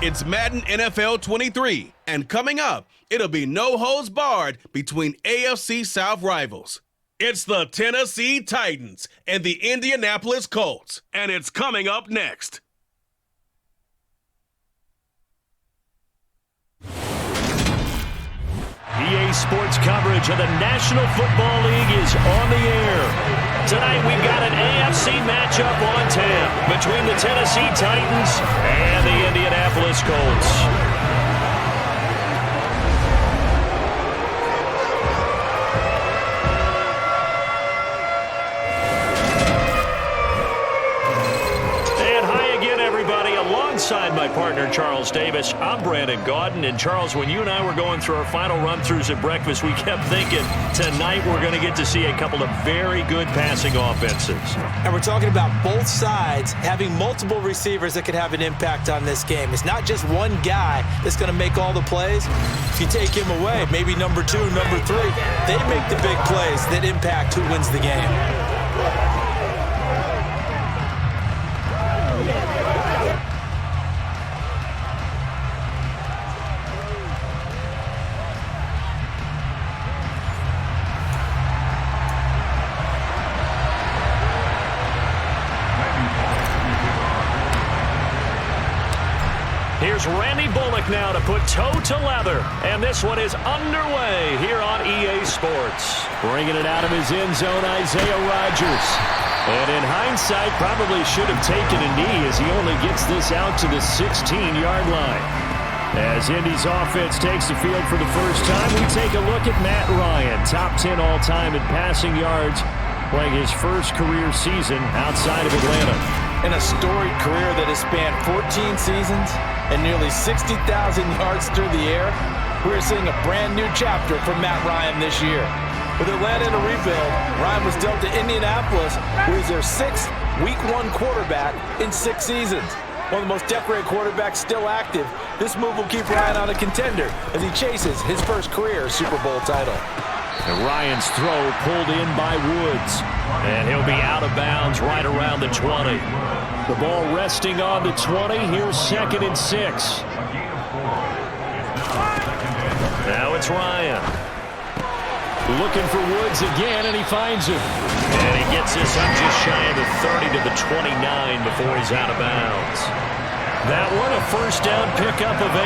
It's Madden NFL 23, and coming up, it'll be no holds barred between AFC South rivals. It's the Tennessee Titans and the Indianapolis Colts, and it's coming up next. EA Sports coverage of the National Football League is on the air. Tonight we've got an AFC matchup on tap between the Tennessee Titans and the Indianapolis Colts. Alongside my partner, Charles Davis, I'm Brandon Gaudin. And Charles, when you and I were going through our final run-throughs at breakfast, we kept thinking tonight we're going to get to see a couple of very good passing offenses. And we're talking about both sides having multiple receivers that could have an impact on this game. It's not just one guy that's going to make all the plays. If you take him away, maybe number 2, number 3, they make the big plays that impact who wins the game. Here's Randy Bullock now to put toe to leather. And this one is underway here on EA Sports. Bringing it out of his end zone, Isaiah Rodgers. And in hindsight, probably should have taken a knee as he only gets this out to the 16-yard line. As Indy's offense takes the field for the first time, we take a look at Matt Ryan, top 10 all-time in passing yards, playing his first career season outside of Atlanta. In a storied career that has spanned 14 seasons and nearly 60,000 yards through the air, we're seeing a brand new chapter from Matt Ryan this year. With Atlanta in a rebuild, Ryan was dealt to Indianapolis, who is their 6th Week 1 quarterback in 6 seasons. One of the most decorated quarterbacks still active, this move will keep Ryan on a contender as he chases his first career Super Bowl title. And Ryan's throw pulled in by Woods. And he'll be out of bounds right around the 20. The ball resting on the 20. Here's 2nd and 6. Now it's Ryan. Looking for Woods again, and he finds him. And he gets this up just shy of the 30 to the 29 before he's out of bounds. That one, a first down pickup of 8.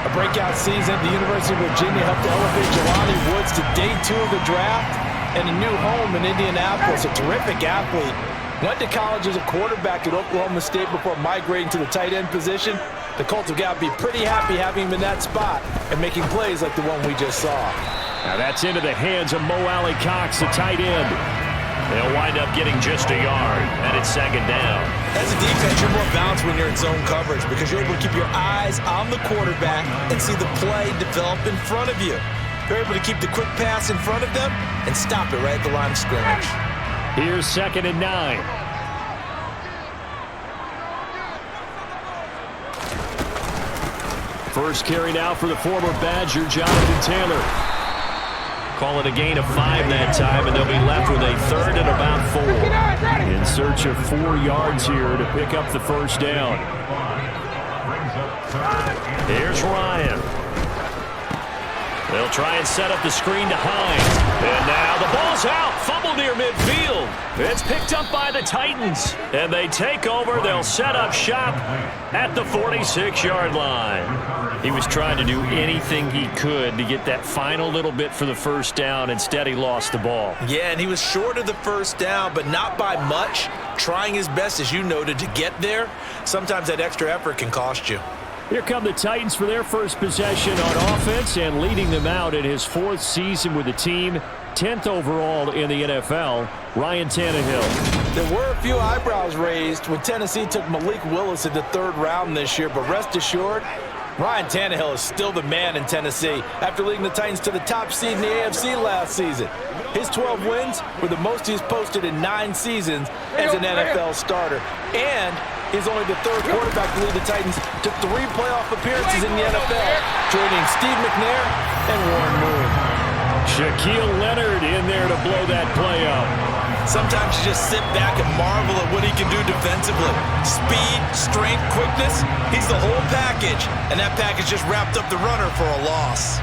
A breakout season at the University of Virginia helped elevate Jelani Woods to day 2 of the draft and a new home in Indianapolis. A terrific athlete. Went to college as a quarterback at Oklahoma State before migrating to the tight end position. The Colts have got to be pretty happy having him in that spot and making plays like the one we just saw. Now that's into the hands of Mo Alley Cox, the tight end. They'll wind up getting just a yard, and it's 2nd down. As a defense, you're more balanced when you're in zone coverage because you're able to keep your eyes on the quarterback and see the play develop in front of you. You're able to keep the quick pass in front of them and stop it right at the line of scrimmage. Here's 2nd and 9. First carry now for the former Badger, Jonathan Taylor. Call it a gain of 5 that time, and they'll be left with a 3rd and about 4. In search of 4 yards here to pick up the first down. Here's Ryan. They'll try and set up the screen to Hines. And now the ball's out. Fumble near midfield. It's picked up by the Titans. And they take over. They'll set up shop at the 46-yard line. He was trying to do anything he could to get that final little bit for the first down. Instead, he lost the ball. Yeah, and he was short of the first down, but not by much. Trying his best, as you noted, to get there. Sometimes that extra effort can cost you. Here come the Titans for their first possession on offense, and leading them out in his 4th season with the team, 10th overall in the NFL, Ryan Tannehill. There were a few eyebrows raised when Tennessee took Malik Willis in the 3rd round this year, but rest assured, Ryan Tannehill is still the man in Tennessee after leading the Titans to the top seed in the AFC last season. His 12 wins were the most he's posted in 9 seasons as an NFL starter, and he's only the 3rd quarterback to lead the Titans to 3 playoff appearances in the NFL, joining Steve McNair and Warren Moon. Shaquille Leonard in there to blow that play up. Sometimes you just sit back and marvel at what he can do defensively. Speed, strength, quickness, he's the whole package. And that package just wrapped up the runner for a loss.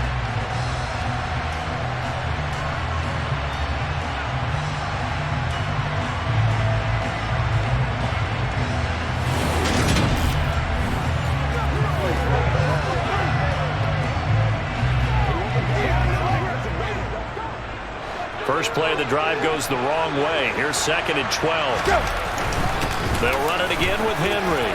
First play of the drive goes the wrong way. Here's 2nd and 12. They'll run it again with Henry.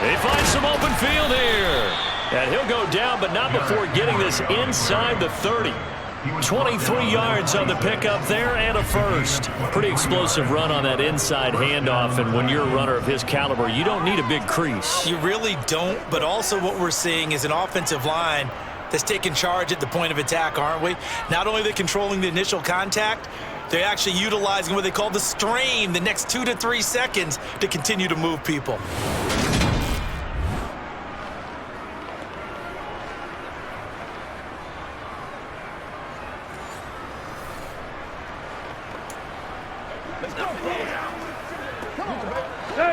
He finds some open field here. And he'll go down, but not before getting this inside the 30. 23 yards on the pickup there and a first. Pretty explosive run on that inside handoff, and when you're a runner of his caliber, you don't need a big crease. You really don't, but also what we're seeing is an offensive line that's taking charge at the point of attack, aren't we? Not only are they controlling the initial contact, they're actually utilizing what they call the strain, the next 2 to 3 seconds, to continue to move people.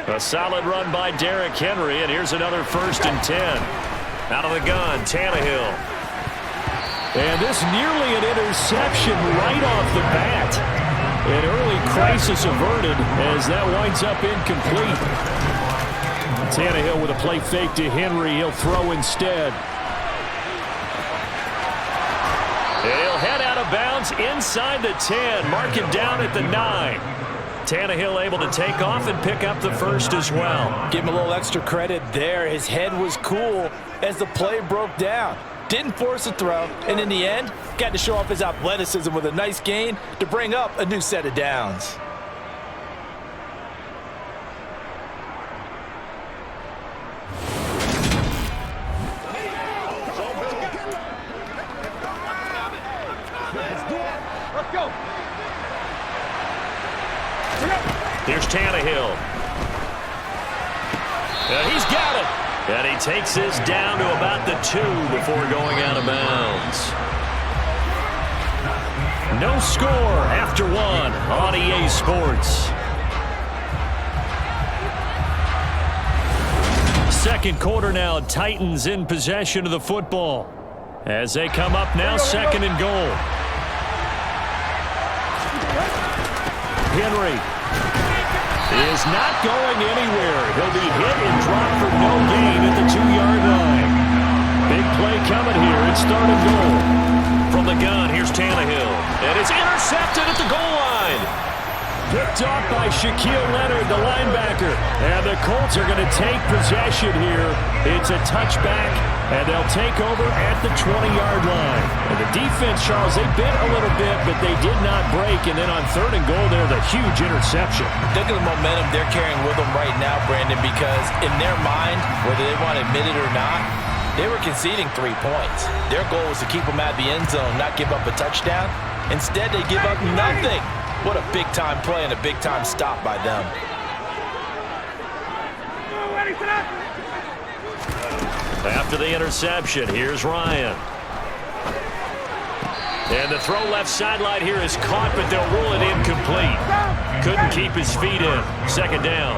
A solid run by Derrick Henry, and here's another 1st and 10. Out of the gun, Tannehill. And this nearly an interception right off the bat. An early crisis averted as that winds up incomplete. Tannehill with a play fake to Henry. He'll throw instead. And he'll head out of bounds inside the 10. Mark him down at the 9. Tannehill able to take off and pick up the first as well. Give him a little extra credit there. His head was cool as the play broke down. Didn't force a throw, and in the end, got to show off his athleticism with a nice gain to bring up a new set of downs. Let's go. Here's Tannehill. And he's got it. And he takes this down to about the 2 before going out of bounds. No score after 1 on EA Sports. Second quarter now, Titans in possession of the football. As they come up now, 2nd and goal. Henry is not going anywhere. He'll be hit and dropped for no gain at the 2-yard line. Big play coming here. It's 3rd and goal. From the gun, here's Tannehill. And it's intercepted at the goal line. Picked off by Shaquille Leonard, the linebacker. And the Colts are going to take possession here. It's a touchback, and they'll take over at the 20-yard line. And the defense, Charles, they bit a little bit, but they did not break. And then on 3rd and goal, there's a huge interception. Look at the momentum they're carrying with them right now, Brandon, because in their mind, whether they want to admit it or not, they were conceding 3 points. Their goal was to keep them out of the end zone, not give up a touchdown. Instead, they give up nothing. What a big-time play and a big-time stop by them. After the interception, here's Ryan. And the throw left sideline here is caught, but they'll rule it incomplete. Couldn't keep his feet in. 2nd down.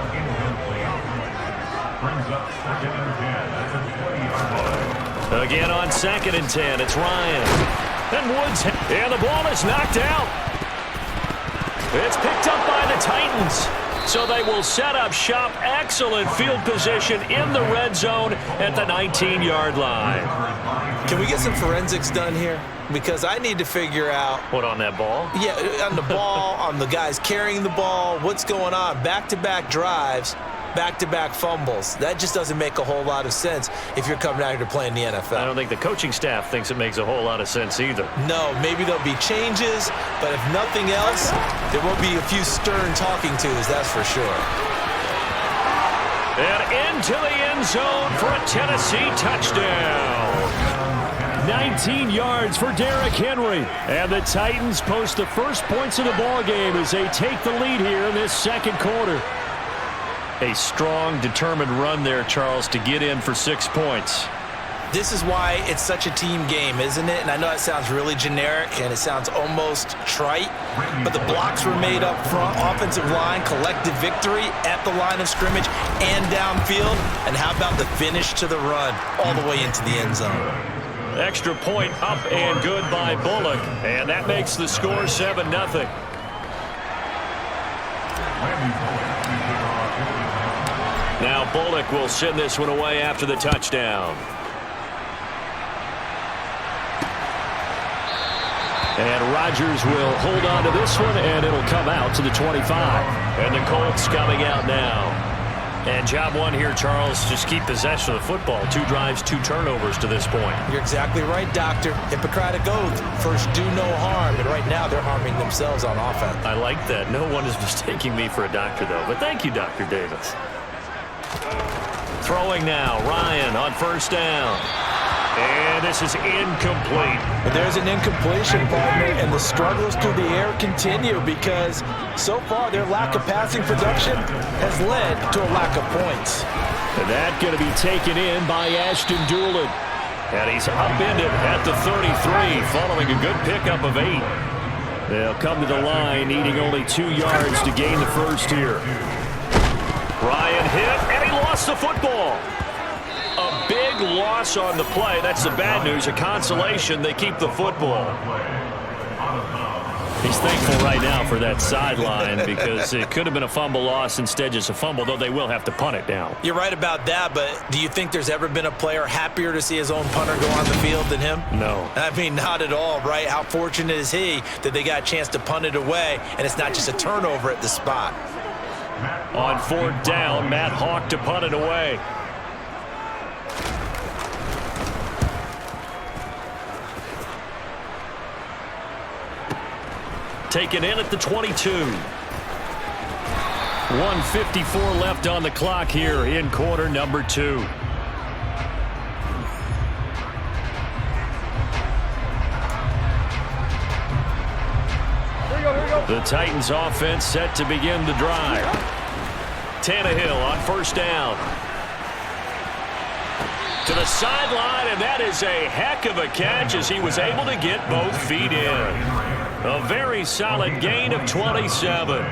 Again on 2nd and 10, it's Ryan. And Woods, and the ball is knocked out. It's picked up by the Titans. So they will set up shop. Excellent field position in the red zone at the 19-yard line. Can we get some forensics done here? Because I need to figure out... What, on that ball? Yeah, on the ball, on the guys carrying the ball. What's going on? Back-to-back drives, back-to-back fumbles. That just doesn't make a whole lot of sense if you're coming out here to play in the NFL. I don't think the coaching staff thinks it makes a whole lot of sense either. No, maybe there'll be changes, but if nothing else, there will be a few stern talking tos, that's for sure. And into the end zone for a Tennessee touchdown. 19 yards for Derrick Henry. And the Titans post the first points of the ball game as they take the lead here in this 2nd quarter. A strong, determined run there, Charles, to get in for 6 points. This is why it's such a team game, isn't it? And I know it sounds really generic and it sounds almost trite, but the blocks were made up front, offensive line, collective victory at the line of scrimmage and downfield. And how about the finish to the run all the way into the end zone? Extra point up and good by Bullock, and that makes the score 7-0. Now Bullock will send this one away after the touchdown. And Rodgers will hold on to this one, and it'll come out to the 25. And the Colts coming out now. And job one here, Charles, just keep possession of the football. 2 drives, 2 turnovers to this point. You're exactly right, Doctor. Hippocratic oath. First, do no harm. And right now, they're harming themselves on offense. I like that. No one is mistaking me for a doctor, though. But thank you, Dr. Davis. Throwing now. Ryan on first down. And this is incomplete. There's an incompletion, partner, and the struggles through the air continue because so far their lack of passing production has led to a lack of points. And that going to be taken in by Ashton Doolin. And he's upended at the 33 following a good pickup of 8. They'll come to the line needing only 2 yards to gain the first here. Ryan hit, and he lost the football. A big loss on the play. That's the bad news. A consolation, they keep the football. He's thankful right now for that sideline because it could have been a fumble loss, instead just a fumble, though they will have to punt it down. You're right about that, but do you think there's ever been a player happier to see his own punter go on the field than him? No. I mean, not at all, right? How fortunate is he that they got a chance to punt it away, and it's not just a turnover at the spot. On 4th down, Matt Hawk to punt it away. Taken in at the 22. 1:54 left on the clock here in quarter number 2. The Titans offense set to begin the drive. Tannehill on first down. To the sideline, and that is a heck of a catch as he was able to get both feet in. A very solid gain of 27.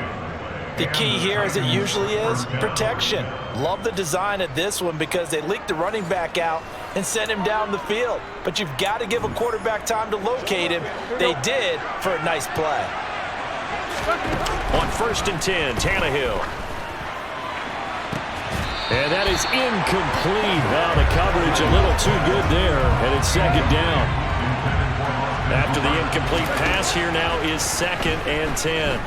The key here, as it usually is, protection. Love the design of this one because they leaked the running back out and sent him down the field. But you've got to give a quarterback time to locate him. They did for a nice play. On 1st and 10, Tannehill. And that is incomplete. Well, the coverage a little too good there, and it's 2nd down. After the incomplete pass, here now is 2nd and 10.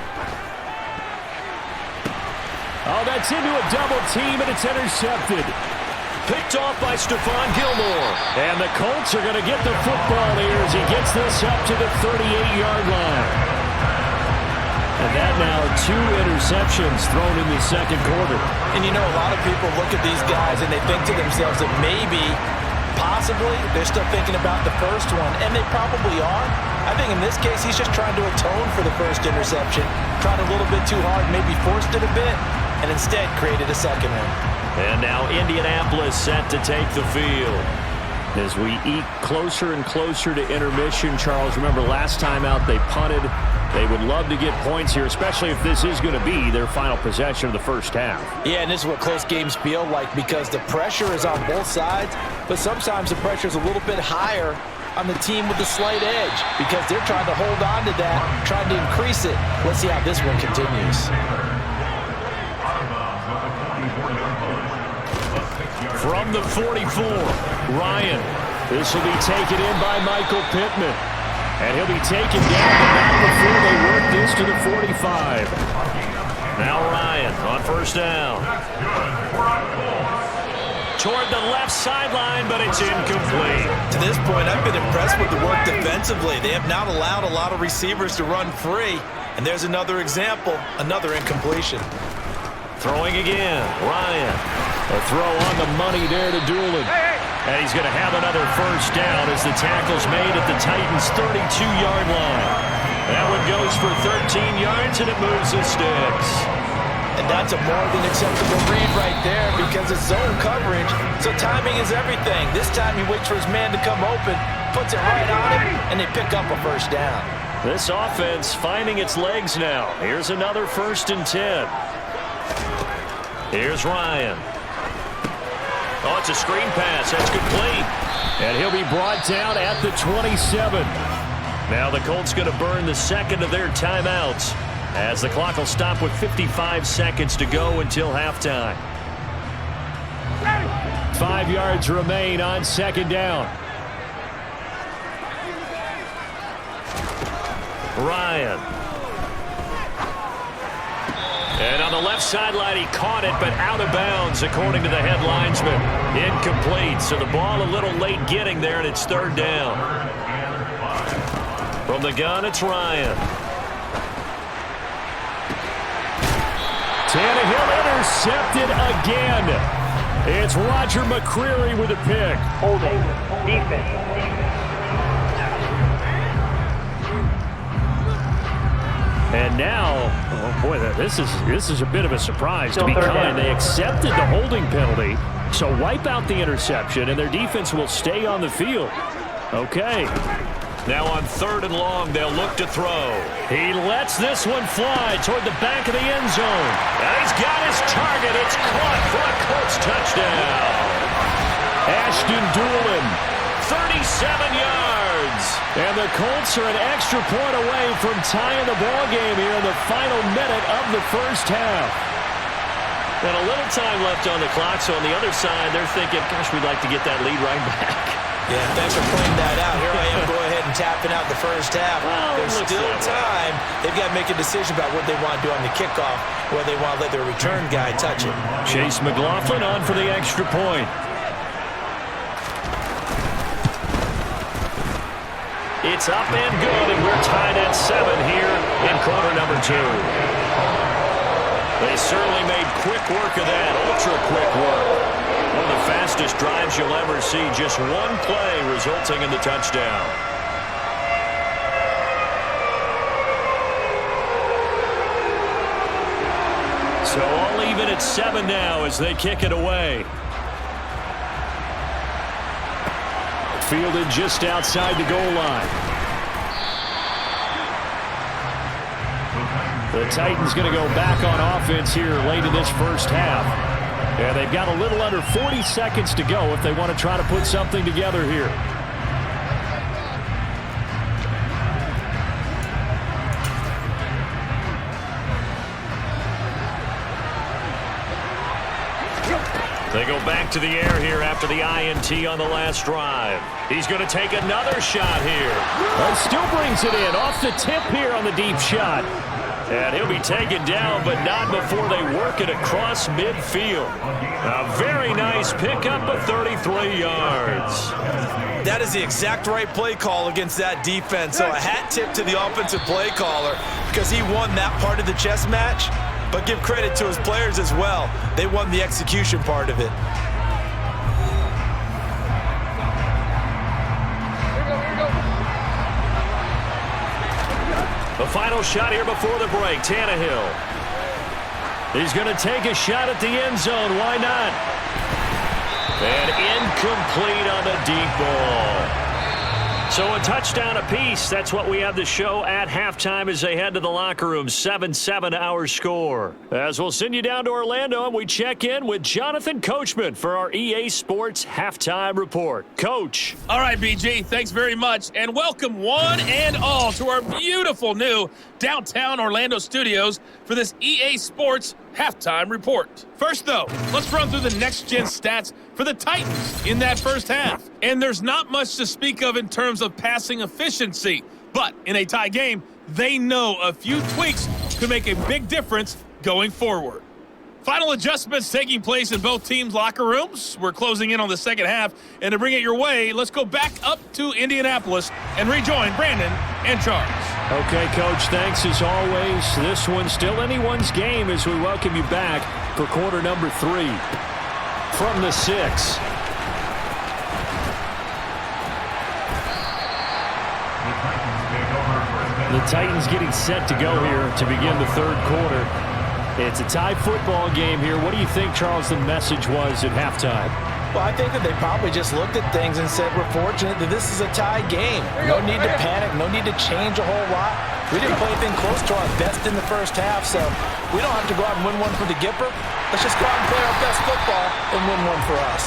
Oh, that's into a double team, and it's intercepted. Picked off by Stephon Gilmore. And the Colts are going to get the football here as he gets this up to the 38-yard line. And that now 2 interceptions thrown in the 2nd quarter. And you know, a lot of people look at these guys and they think to themselves that maybe, possibly, they're still thinking about the first one. And they probably are. I think in this case, he's just trying to atone for the first interception. Tried a little bit too hard, maybe forced it a bit, and instead created a 2nd one. And now Indianapolis set to take the field. As we eke closer and closer to intermission, Charles, remember last time out they punted. They would love to get points here, especially if this is going to be their final possession of the first half. Yeah, and this is what close games feel like because the pressure is on both sides, but sometimes the pressure is a little bit higher on the team with the slight edge because they're trying to hold on to that, trying to increase it. Let's see how this one continues. From the 44, Ryan. This will be taken in by Michael Pittman. And he'll be taken down, but not before they work this to the 45. Now Ryan on first down. Toward the left sideline, but it's incomplete. To this point, I've been impressed with the work defensively. They have not allowed a lot of receivers to run free. And there's another example, another incompletion. Throwing again, Ryan. A throw on the money there to Doolin. And he's going to have another first down as the tackle's made at the Titans' 32-yard line. That one goes for 13 yards, and it moves the sticks. And that's a more than acceptable read right there because it's zone coverage, so timing is everything. This time he waits for his man to come open, puts it right on him, and they pick up a first down. This offense finding its legs now. Here's another 1st and 10. Here's Ryan. Oh, it's a screen pass. That's complete. And he'll be brought down at the 27. Now the Colts going to burn the second of their timeouts as the clock will stop with 55 seconds to go until halftime. 5 yards remain on 2nd down. Ryan. And on the left sideline, he caught it, but out of bounds, according to the head linesman. Incomplete, so the ball a little late getting there, and it's 3rd down. From the gun, it's Ryan. Tannehill intercepted again. It's Roger McCreary with a pick. Holding. Defense. And now, oh boy, this is a bit of a surprise to be kind. They accepted the holding penalty, so wipe out the interception, and their defense will stay on the field. Okay. Now on 3rd and long, they'll look to throw. He lets this one fly toward the back of the end zone. And he's got his target. It's caught for a Colts touchdown. Ashton Doolin, 37 yards. And the Colts are an extra point away from tying the ball game here in the final minute of the first half. And a little time left on the clock, so on the other side, they're thinking, gosh, we'd like to get that lead right back. Yeah, thanks for pointing that out. Here I am, go ahead and tapping out the first half. Well, there's still time. They've got to make a decision about what they want to do on the kickoff, where they want to let their return guy touch it. Chase McLaughlin on for the extra point. It's up and good, and we're tied at 7 here in quarter number 2. They certainly made quick work of that, ultra-quick work. One of the fastest drives you'll ever see, just one play resulting in the touchdown. So all even at 7 now as they kick it away. Fielded just outside the goal line. The Titans going to go back on offense here late in this first half. And they've got a little under 40 seconds to go if they want to try to put something together here. They go back to the air here after the INT on the last drive. He's going to take another shot here. Well, still brings it in off the tip here on the deep shot. And he'll be taken down, but not before they work it across midfield. A very nice pickup of 33 yards. That is the exact right play call against that defense. So a hat tip to the offensive play caller because he won that part of the chess match. But give credit to his players as well. They won the execution part of it. The final shot here before the break, Tannehill. He's going to take a shot at the end zone. Why not? And incomplete on the deep ball. So a touchdown apiece. That's what we have to show at halftime as they head to the locker room. 7-7 our score. As we'll send you down to Orlando and we check in with Jonathan Coachman for our EA Sports Halftime Report. Coach. All right, BG, thanks very much. And welcome one and all to our beautiful new downtown Orlando studios for this EA Sports Halftime Report. First, though, let's run through the next-gen stats for the Titans in that first half. And there's not much to speak of in terms of passing efficiency. But in a tie game, they know a few tweaks could make a big difference going forward. Final adjustments taking place in both teams' locker rooms. We're closing in on the second half. And to bring it your way, let's go back up to Indianapolis and rejoin Brandon and Charles. Okay, Coach, thanks as always. This one's still anyone's game as we welcome you back for quarter number 3 from the 6. The Titans getting set to go here to begin the third quarter. It's a tie football game here. What do you think, Charles, the message was at halftime? Well, I think that they probably just looked at things and said, we're fortunate that this is a tie game. No need to panic. No need to change a whole lot. We didn't play anything close to our best in the first half, so we don't have to go out and win one for the Gipper. Let's just go out and play our best football and win one for us.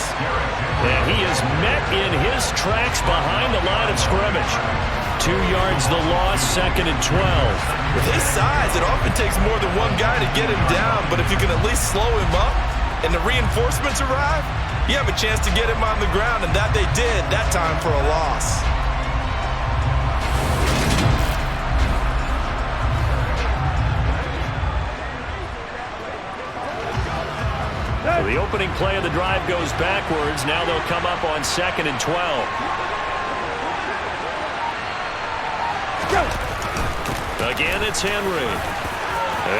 And he is met in his tracks behind the line of scrimmage. 2 yards the loss, 2nd and 12. With his size, it often takes more than one guy to get him down, but if you can at least slow him up and the reinforcements arrive, you have a chance to get him on the ground, and that they did that time for a loss. So the opening play of the drive goes backwards. Now they'll come up on 2nd and 12. Again, it's Henry.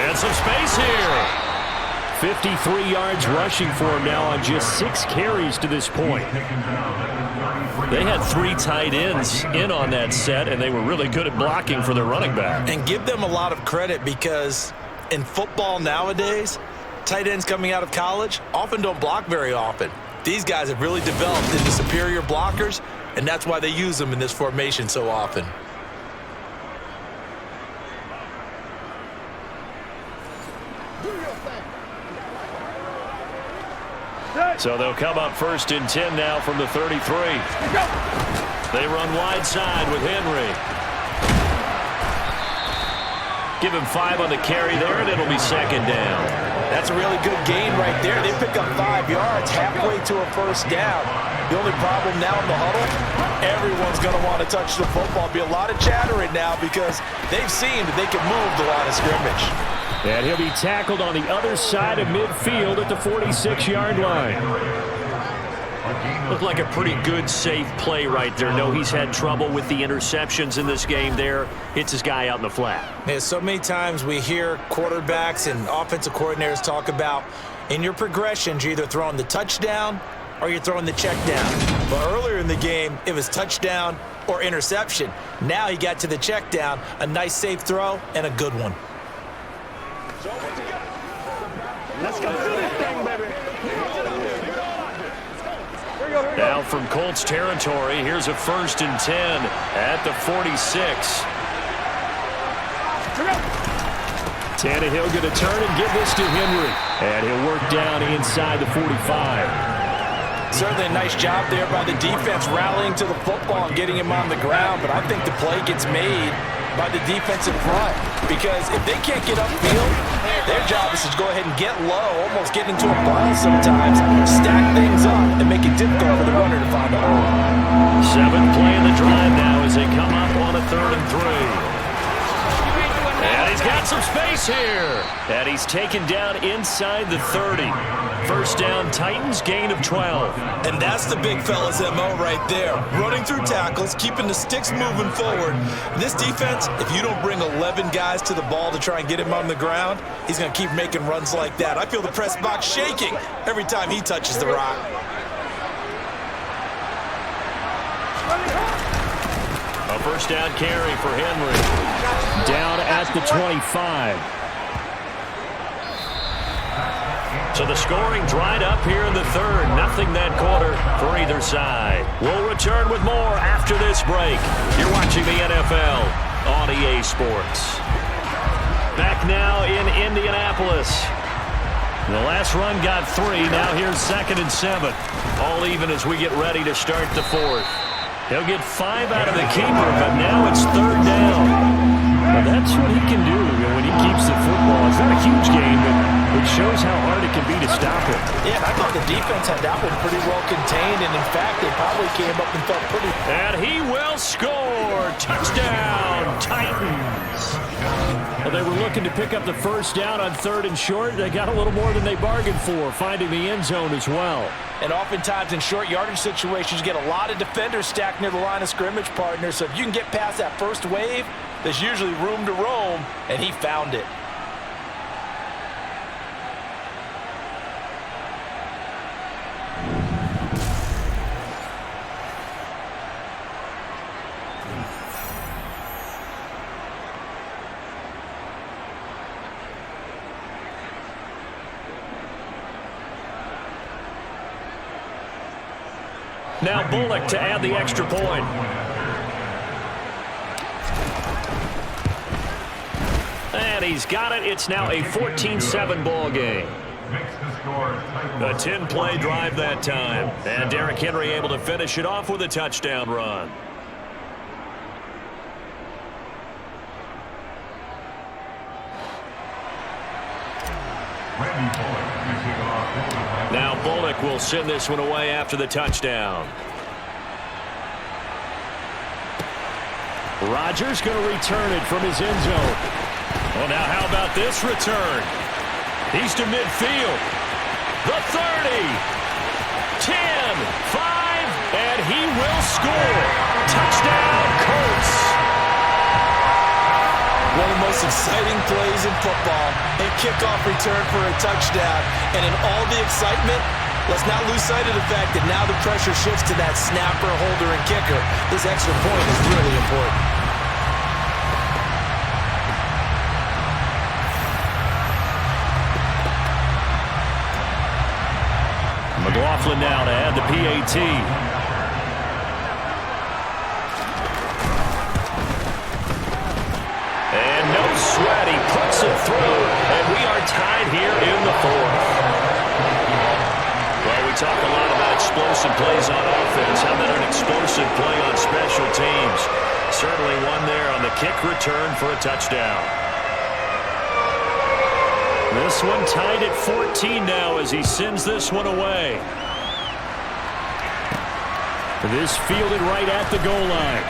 And some space here. 53 yards rushing for him now on just 6 carries to this point. They had 3 tight ends in on that set, and they were really good at blocking for their running back. And give them a lot of credit, because in football nowadays, tight ends coming out of college often don't block very often. These guys have really developed into superior blockers, and that's why they use them in this formation so often. So they'll come up 1st and 10 now from the 33. They run wide side with Henry. Give him 5 on the carry there, and it'll be 2nd down. That's a really good gain right there. They pick up 5 yards halfway to a 1st down. The only problem now in the huddle, everyone's going to want to touch the football. Be a lot of chattering now because they've seen that they can move the line of scrimmage. And he'll be tackled on the other side of midfield at the 46-yard line. Looked like a pretty good, safe play right there. No, he's had trouble with the interceptions in this game there. Hits his guy out in the flat. Yeah, so many times we hear quarterbacks and offensive coordinators talk about in your progressions, you're either throwing the touchdown or you're throwing the check down. But earlier in the game, it was touchdown or interception. Now he got to the check down, a nice safe throw, and a good one. Let's go do this thing, baby. Now from Colts territory, here's a 1st and 10 at the 46. Tannehill going to turn and give this to Henry. And he'll work down inside the 45. Certainly a nice job there by the defense rallying to the football and getting him on the ground, but I think the play gets made by the defensive front, because if they can't get upfield, their job is to go ahead and get low, almost get into a ball sometimes, stack things up, and make it difficult for the runner to find a hole. 7th play in the drive now as they come up on a 3rd and 3. And he's got some space here. And he's taken down inside the 30. 1st down, Titans, gain of 12. And that's the big fella's MO right there. Running through tackles, keeping the sticks moving forward. This defense, if you don't bring 11 guys to the ball to try and get him on the ground, he's going to keep making runs like that. I feel the press box shaking every time he touches the rock. A 1st down carry for Henry. Down at the 25. So the scoring dried up here in the 3rd. Nothing that quarter for either side. We'll return with more after this break. You're watching the NFL on EA Sports. Back now in Indianapolis. The last run got 3. Now here's 2nd and 7. All even as we get ready to start the 4th. He'll get 5 out of the keeper, but now it's 3rd down. Well, that's what he can do when he keeps the football. It's not a huge game, but it shows how hard it can be to stop it. Yeah, I thought the defense had that one pretty well contained, and in fact, they probably came up and felt pretty... And he will score! Touchdown, Titans! Well, they were looking to pick up the 1st down on 3rd and short. They got a little more than they bargained for, finding the end zone as well. And oftentimes in short yardage situations, you get a lot of defenders stacked near the line of scrimmage, partner. So if you can get past that first wave, there's usually room to roam, and he found it. Now Bullock to add the extra point. And he's got it. It's now a 14-7 ball game. A 10-play drive that time. And Derrick Henry able to finish it off with a touchdown run. Now Bullock will send this one away after the touchdown. Rodgers going to return it from his end zone. Well, now how about this return? He's to midfield. The 30. 10. 5. And he will score. Touchdown, Colts. One of the most exciting plays in football. A kickoff return for a touchdown. And in all the excitement, let's not lose sight of the fact that now the pressure shifts to that snapper, holder, and kicker. This extra point is really important. McLaughlin now to add the PAT. And no sweat, he puts it through, and we are tied here in the fourth. Well, we talk a lot about explosive plays on offense. How about an explosive play on special teams? Certainly one there on the kick return for a touchdown. This one tied at 14 now as he sends this one away. This fielded right at the goal line.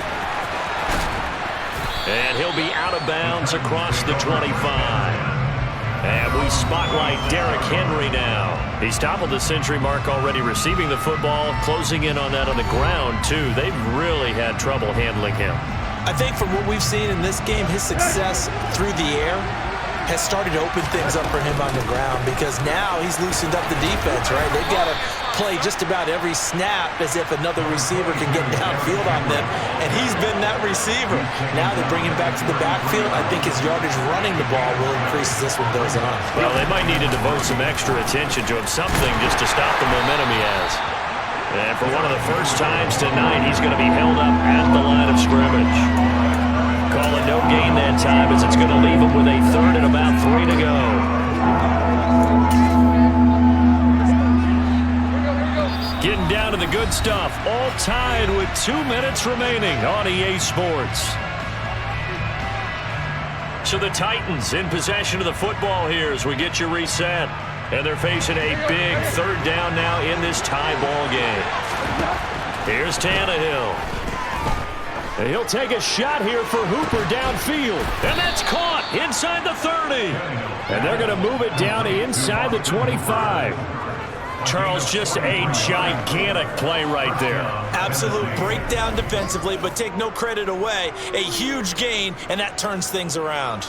And he'll be out of bounds across the 25. And we spotlight Derrick Henry now. He's toppled the century mark already receiving the football, closing in on that on the ground, too. They've really had trouble handling him. I think from what we've seen in this game, his success through the air has started to open things up for him on the ground because now he's loosened up the defense, right? They've got to play just about every snap as if another receiver can get downfield on them, and he's been that receiver. Now they bring him back to the backfield. I think his yardage running the ball will increase as this one goes on. Well, they might need to devote some extra attention to him, something just to stop the momentum he has. And for one of the first times tonight, he's going to be held up at the line of scrimmage. Call it no gain that time as it's going to leave him with a third and about 3 to go. Getting down to the good stuff. All tied with 2 minutes remaining on EA Sports. So the Titans in possession of the football here as we get you reset. And they're facing a big third down now in this tie ball game. Here's Tannehill. And he'll take a shot here for Hooper downfield. And that's caught inside the 30. And they're going to move it down inside the 25. Charles, just a gigantic play right there. Absolute breakdown defensively, but take no credit away. A huge gain, and that turns things around.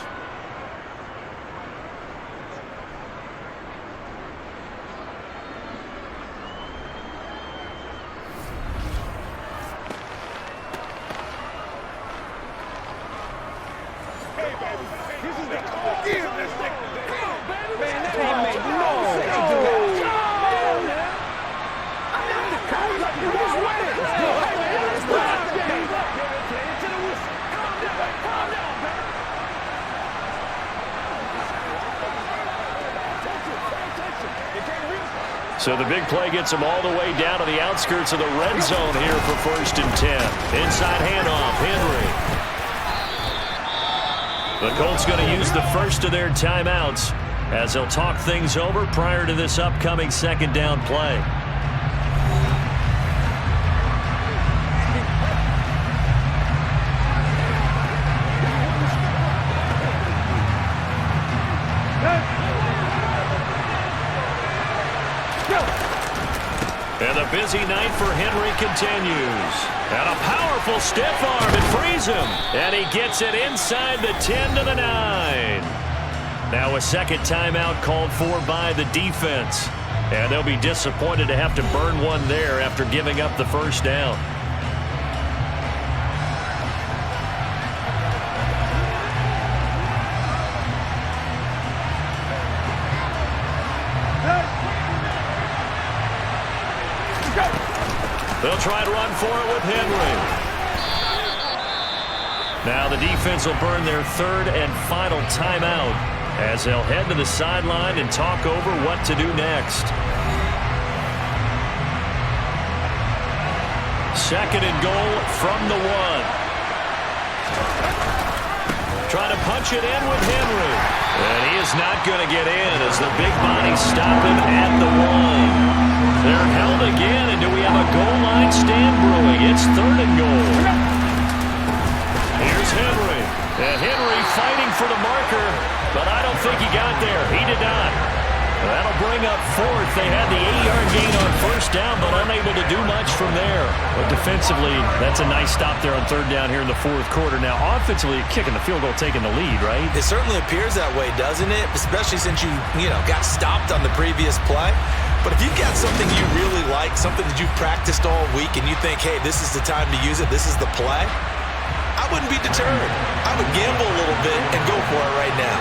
So the big play gets him all the way down to the outskirts of the red zone here for 1st and 10. Inside handoff, Henry. The Colts going to use the first of their timeouts as they'll talk things over prior to this upcoming second down play. And the busy night for Henry continues. And a powerful stiff arm and frees him. And he gets it inside the 10 to the 9. Now a second timeout called for by the defense. And they'll be disappointed to have to burn one there after giving up the first down. The They'll try to run for it with Henry. Now the defense will burn their third and final timeout as they'll head to the sideline and talk over what to do next. Second and goal from the 1. Trying to punch it in with Henry. And he is not going to get in as the big body stop him at the 1. They're held again, and do we have a goal line stand brewing? It's third and goal. Here's Henry. And Henry fighting for the marker, but I don't think he got there. He did not. That'll bring up fourth. They had the 8-yard gain on first down, but unable to do much from there. But defensively, that's a nice stop there on third down here in the fourth quarter. Now, offensively, kicking the field goal, taking the lead, right? It certainly appears that way, doesn't it? Especially since you got stopped on the previous play. But if you've got something you really like, something that you've practiced all week, and you think, hey, this is the time to use it, this is the play, I wouldn't be deterred. I would gamble a little bit and go for it right now.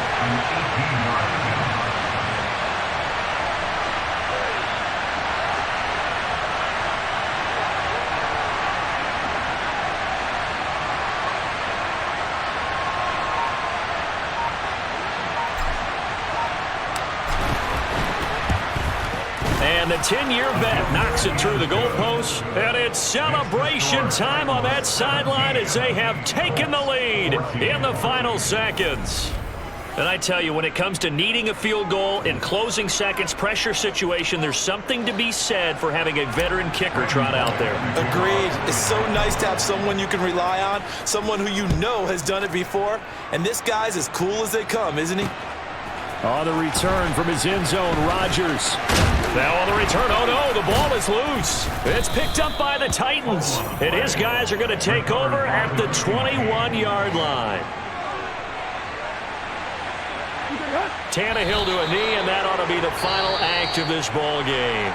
And the 10-year bet knocks it through the goalpost. And it's celebration time on that sideline as they have taken the lead in the final seconds. And I tell you, when it comes to needing a field goal in closing seconds, pressure situation, there's something to be said for having a veteran kicker trot out there. Agreed. It's so nice to have someone you can rely on, someone who you know has done it before. And this guy's as cool as they come, isn't he? On the return from his end zone, Rodgers. Now on the return, oh no, the ball is loose. It's picked up by the Titans. And his guys are going to take over at the 21-yard line. Tannehill to a knee, and that ought to be the final act of this ball game.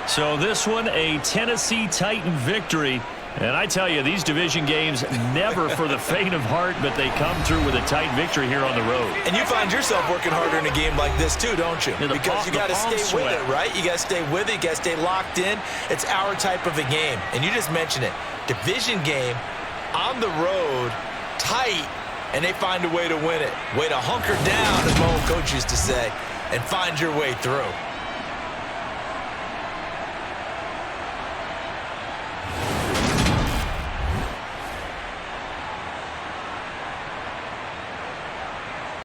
So this one, a Tennessee Titan victory. And I tell you, these division games, never for the faint of heart, but they come through with a tight victory here on the road. And you find yourself working harder in a game like this too, don't you? Because you got to stay with it, right? You got to stay with it. You got to stay locked in. It's our type of a game. And you just mentioned it. Division game, on the road, tight, and they find a way to win it. Way to hunker down, as my old coach used to say, and find your way through.